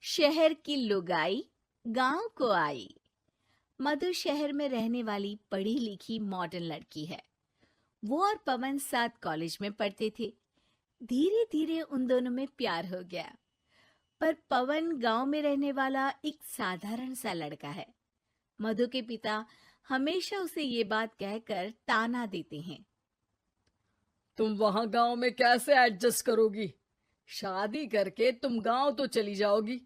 शहर की लुगाई गांव को आई। मधु शहर में रहने वाली पढ़ी लिखी मॉडर्न लड़की है। वो और पवन साथ कॉलेज में पढ़ते थे। धीरे धीरे उन दोनों में प्यार हो गया। पर पवन गांव में रहने वाला एक साधारण सा लड़का है। मधु के पिता हमेशा उसे ये बात कहकर ताना देते हैं। तुम वहां गांव में कैसे एडजस्ट करोगी? शादी करके तुम गांव तो चली जाओगी,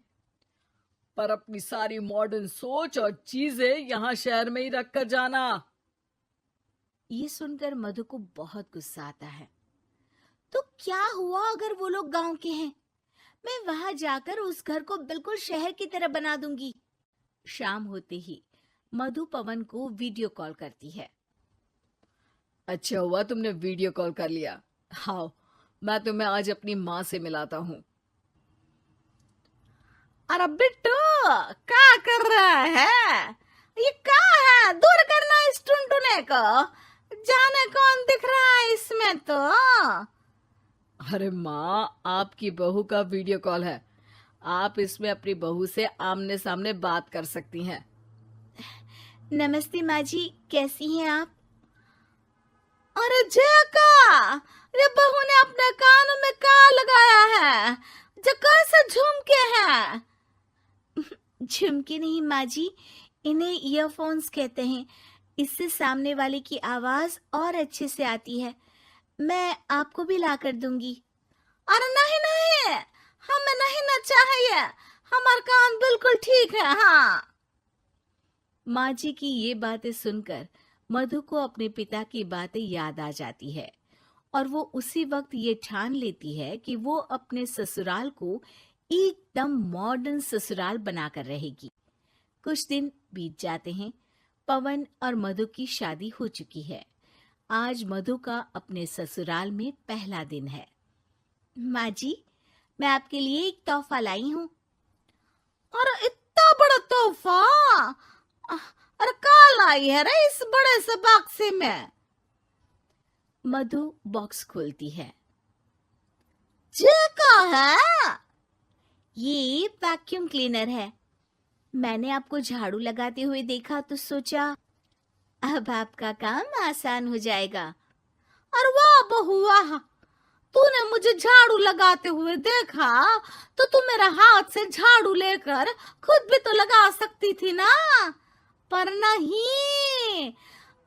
पर अपनी सारी मॉडर्न सोच और चीजें यहाँ शहर में ही रख कर जाना। ये सुनकर मधु को बहुत गुस्सा आता है। तो क्या हुआ अगर वो लोग गांव के हैं? मैं वहां जाकर उस घर को बिल्कुल शहर की तरह बना दूंगी। शाम होते ही मधु पवन को वीडियो कॉल करती है। अच्छा हुआ तुमने वीडियो कॉल कर लिया। हाँ, मैं तुम्हें आज अपनी माँ से मिलाता हूँ। अरे बिट्टू, क्या कर रहा है? ये क्या है? दूर करना इस टुनटुने को। जाने कौन दिख रहा है इसमें तो। अरे माँ, आपकी बहू का वीडियो कॉल है। आप इसमें अपनी बहू से आमने सामने बात कर सकती हैं। नमस्ते माँ जी, कैसी हैं आप? अरे जका, ये बहू ने अपने कानों में क्या लगाया है? जका से झुमके हैं। झुमके नहीं माँ जी, इन्हें ईयरफोन्स कहते हैं। इससे सामने वाले की आवाज और अच्छे से आती है। मैं आपको भी ला कर दूंगी। अरे नहीं नहीं, हमें नहीं ना चाहिए। हमारा कान बिल्कुल ठीक है। हाँ। माँ जी की ये बातें सुनकर मधु को अपने पिता की बातें याद आ जाती है और वो उसी वक्त ये ठान लेती है कि वो अपने ससुराल को एकदम मॉडर्न ससुराल बनाकर रहेगी। कुछ दिन बीत जाते हैं। पवन और मधु की शादी हो चुकी है। आज मधु का अपने ससुराल में पहला दिन है। माँ जी, मैं आपके लिए एक तोहफा लाई हूँ। अरे इतना बड़ा तोहफा! अरे क्या लाई है रे इस बड़े से बक्से में? मधु बॉक्स खोलती है। ये क्या है? ये वैक्यूम क्लीनर है। मैंने आपको झाड़ू लगाते हुए देखा तो सोचा अब आपका काम आसान हो जाएगा। अरे वाह बहू वाह, तूने मुझे झाड़ू लगाते हुए देखा तो तू मेरा हाथ से झाड़ू लेकर खुद भी तो लगा सकती थी ना। पर नहीं,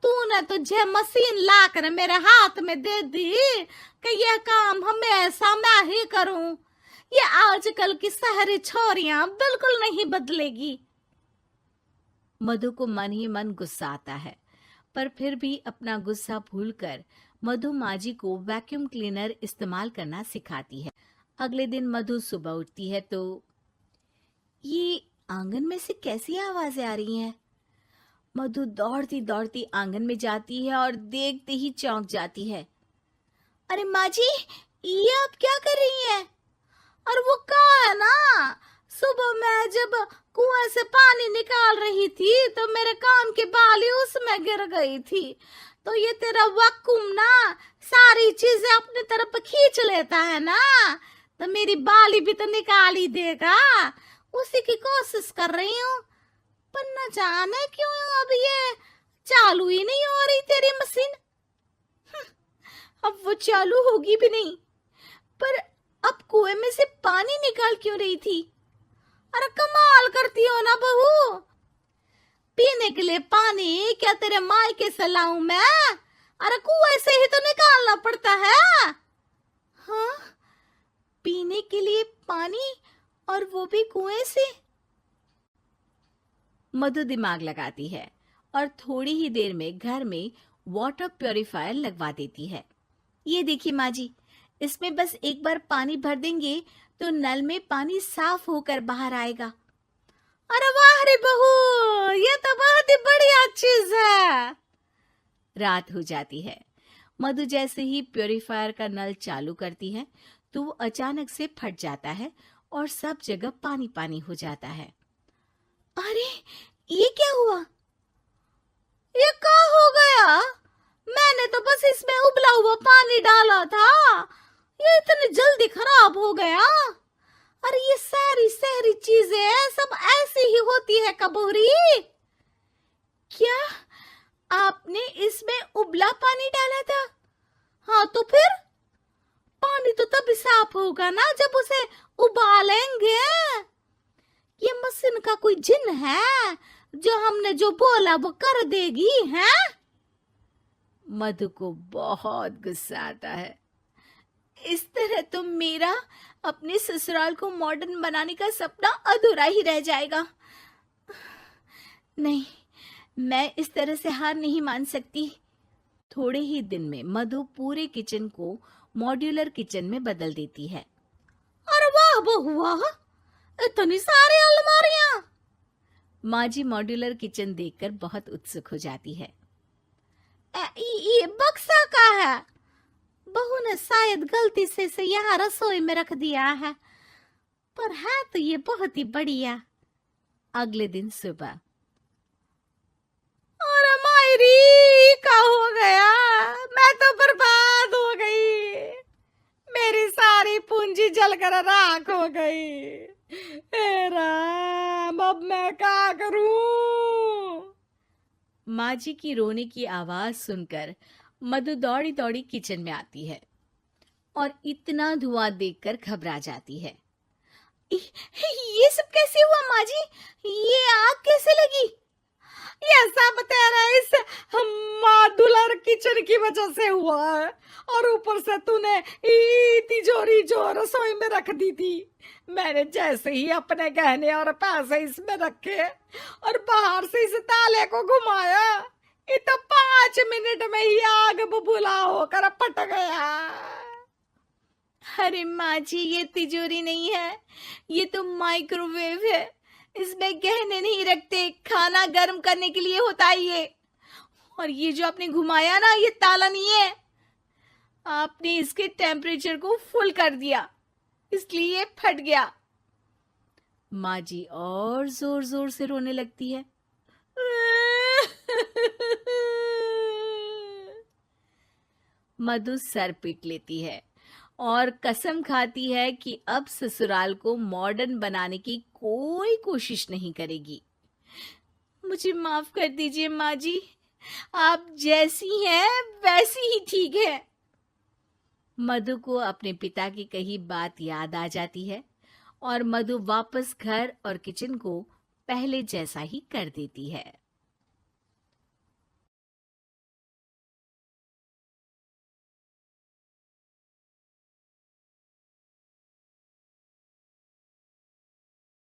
तूने तो जे मशीन लाकर मेरे हाथ में दे दी कि यह काम हमेशा मैं ही करूं। ये आजकल की शहरी छोरियां बिल्कुल नहीं बदलेगी। मधु को मन ही मन गुस्सा आता है, पर फिर भी अपना गुस्सा भूलकर मधु माजी को वैक्यूम क्लीनर इस्तेमाल करना सिखाती है। अगले दिन मधु सुबह उठती है तो ये आंगन में से कैसी आवाजें आ रही हैं? मधु दौड़ती दौड़ती आंगन में जाती है और देखते ही चौंक जाती है। अरे माँ जी, ये आप क्या कर रही हैं? और वो कहा है ना, सुबह मैं जब कुएं से पानी निकाल रही थी तो मेरे कान की बाली उसमें गिर गई थी। तो ये तेरा वैक्यूम ना सारी चीजें अपनी तरफ खींच लेता है ना, तो मेरी बाली भी तो निकाल ही देगा। उसी की कोशिश कर रही हूँ, पर न जाने क्यों अब ये चालू ही नहीं हो रही तेरी मशीन। अब वो चालू होगी भी नहीं। पर अब कुएं में से पानी निकाल क्यों रही थी? अरे कमाल करती हो ना बहू। पीने के लिए पानी क्या तेरे मायके से लाऊं मैं? अरे कुएं से ही तो निकालना पड़ता है। हाँ, पीने के लिए पानी, और वो भी कुएं से। मधु दिमाग लगाती है और थोड़ी ही देर में घर में वाटर प्यूरिफायर लगवा देती है। ये देखिए माँ जी, इसमें बस एक बार पानी भर देंगे तो नल में पानी साफ होकर बाहर आएगा। अरे वाह रे बहू, ये तो बहुत ही बढ़िया चीज है। रात हो जाती है। मधु जैसे ही प्यूरिफायर का नल चालू करती है तो वो अचानक से फट जाता है और सब जगह पानी पानी हो जाता है। अरे ये क्या हुआ? ये क्या हो गया? मैंने तो बस इसमें उबला हुआ पानी डाला था, ये इतनी जल्दी खराब हो गया। अरे ये सारी शहर सारी चीजें सब ऐसी ही होती है कबूरी। क्या आपने इसमें उबला पानी डाला था? हाँ तो फिर पानी तो तभी साफ होगा ना जब उसे उबालेंगे। ये मशीन का कोई जिन है जो हमने जो बोला वो कर देगी है? मधु को बहुत गुस्सा आता है। इस तरह तो मेरा अपने ससुराल को मॉडर्न बनाने का सपना अधूरा ही रह जाएगा। नहीं, मैं इस तरह से हार नहीं मान सकती। थोड़े ही दिन में मधु पूरे किचन को मॉड्यूलर किचन में बदल देती है। अरे वाह बहुआ, इतनी सारी अलमारियां! माँ जी मॉड्यूलर किचन देखकर बहुत उत्सुक हो जाती है। ये बक्सा का है। बहू ने शायद गलती से इसे यहाँ रसोई में रख दिया है, पर है तो ये बहुत ही बढ़िया। अगले दिन सुबह, अरे मायरी क्या हो गया? मैं तो बर्बाद हो गई। मेरी सारी पूंजी जलकर राख हो गई। हे राम, अब मैं क्या करूं? माँ जी की रोने की आवाज सुनकर मधु दौड़ी दौड़ी किचन में आती है और इतना धुआं देखकर घबरा जाती है। ये सब कैसे हुआ माँ जी? ये आग कैसे लगी? ये सब तेरा इस मॉड्यूलर किचन की वजह से हुआ है, और ऊपर से तूने तिजोरी जो रसोई में रख दी थी, मैंने जैसे ही अपने गहने और पैसे इसमें रखे और बाहर से इस ताले को घुमाया, ये तो 5 मिनट में ही आग बबूला होकर फट गया। अरे माँ जी, ये तिजोरी नहीं है, ये तो माइक्रोवेव है। इसमें गहने नहीं रखते, खाना गर्म करने के लिए होता है ये। और ये जो आपने घुमाया ना, ये ताला नहीं है, आपने इसके टेम्परेचर को फुल कर दिया, इसलिए ये फट गया। माँ जी और जोर जोर से रोने लगती है। मधु सर पीट लेती है और कसम खाती है कि अब ससुराल को मॉडर्न बनाने की कोई कोशिश नहीं करेगी। मुझे माफ कर दीजिए माँ जी, आप जैसी हैं वैसी ही ठीक है। मधु को अपने पिता की कही बात याद आ जाती है और मधु वापस घर और किचन को पहले जैसा ही कर देती है।